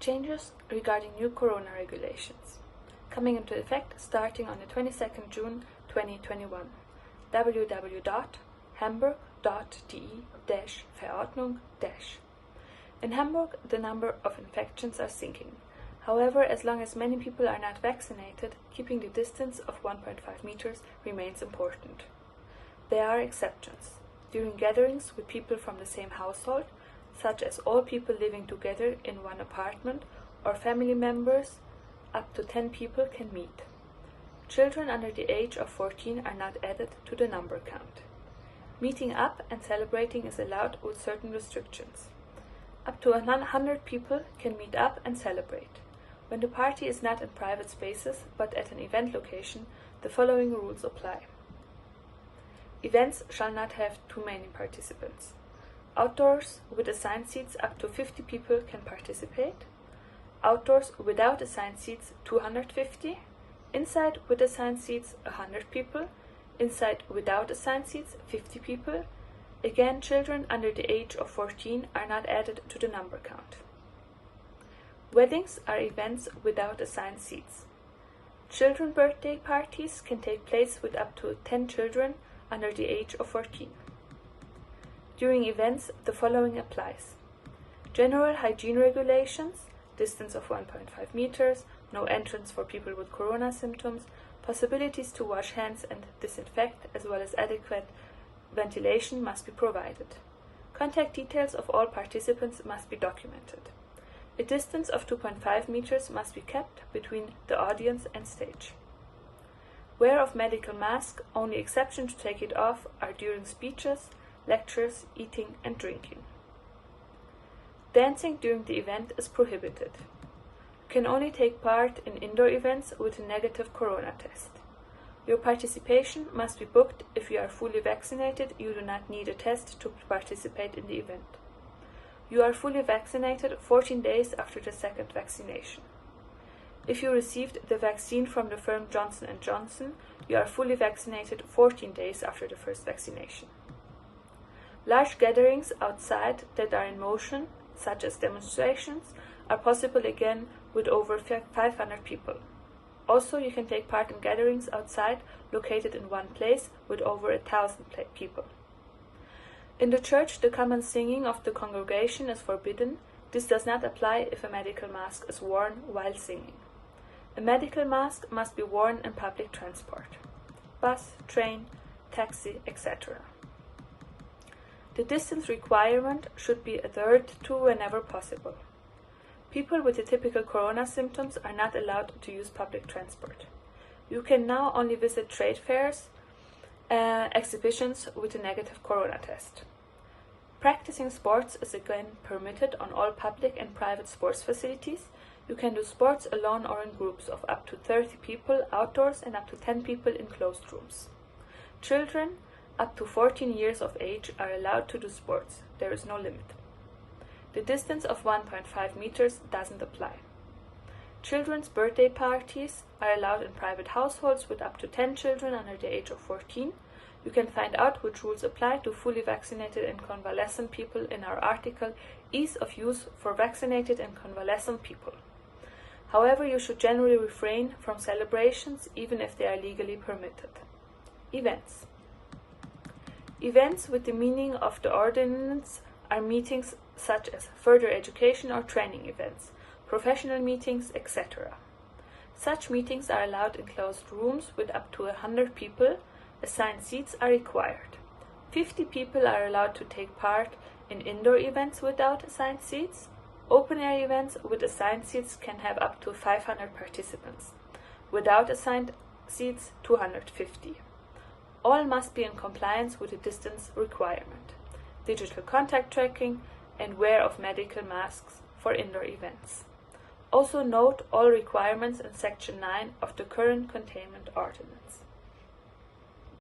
changes regarding new corona regulations, coming into effect starting on the 22nd June 2021. www.hamburg.de-Verordnung-. In Hamburg, the number of infections are sinking. However, as long as many people are not vaccinated, keeping the distance of 1.5 meters remains important. There are exceptions. During gatherings with people from the same household, such as all people living together in one apartment or family members, up to 10 people can meet. Children under the age of 14 are not added to the number count. Meeting up and celebrating is allowed with certain restrictions. Up to 100 people can meet up and celebrate. When the party is not in private spaces but at an event location, the following rules apply. Events shall not have too many participants. Outdoors with assigned seats up to 50 people can participate. Outdoors without assigned seats 250. Inside with assigned seats 100 people. Inside without assigned seats 50 people. Again, children under the age of 14 are not added to the number count. Weddings are events without assigned seats. Children birthday parties can take place with up to 10 children under the age of 14. During events, the following applies. General hygiene regulations, distance of 1.5 meters, no entrance for people with corona symptoms, possibilities to wash hands and disinfect, as well as adequate ventilation must be provided. Contact details of all participants must be documented. A distance of 2.5 meters must be kept between the audience and stage. Wear of medical mask, only exception to take it off are during speeches, lectures, eating and drinking. Dancing during the event is prohibited. You can only take part in indoor events with a negative corona test. Your participation must be booked. If you are fully vaccinated, you do not need a test to participate in the event. You are fully vaccinated 14 days after the second vaccination. If you received the vaccine from the firm Johnson & Johnson, you are fully vaccinated 14 days after the first vaccination. Large gatherings outside that are in motion, such as demonstrations, are possible again with over 500 people. Also, you can take part in gatherings outside located in one place with over 1,000 people. In the church, the common singing of the congregation is forbidden. This does not apply if a medical mask is worn while singing. A medical mask must be worn in public transport, bus, train, taxi, etc. The distance requirement should be adhered to whenever possible. People with the typical corona symptoms are not allowed to use public transport. You can now only visit trade fairs, exhibitions with a negative corona test. Practicing sports is again permitted on all public and private sports facilities. You can do sports alone or in groups of up to 30 people outdoors and up to 10 people in closed rooms. Children up to 14 years of age are allowed to do sports. There is no limit. The distance of 1.5 meters doesn't apply. Children's birthday parties are allowed in private households with up to 10 children under the age of 14. You can find out which rules apply to fully vaccinated and convalescent people in our article, Ease of Use for Vaccinated and Convalescent People. However, you should generally refrain from celebrations even if they are legally permitted. Events. Events with the meaning of the ordinance are meetings such as further education or training events, professional meetings, etc. Such meetings are allowed in closed rooms with up to 100 people. Assigned seats are required. 50 people are allowed to take part in indoor events without assigned seats. Open-air events with assigned seats can have up to 500 participants. Without assigned seats, 250. All must be in compliance with the distance requirement, digital contact tracking, and wear of medical masks for indoor events. Also note all requirements in Section 9 of the current Containment Ordinance.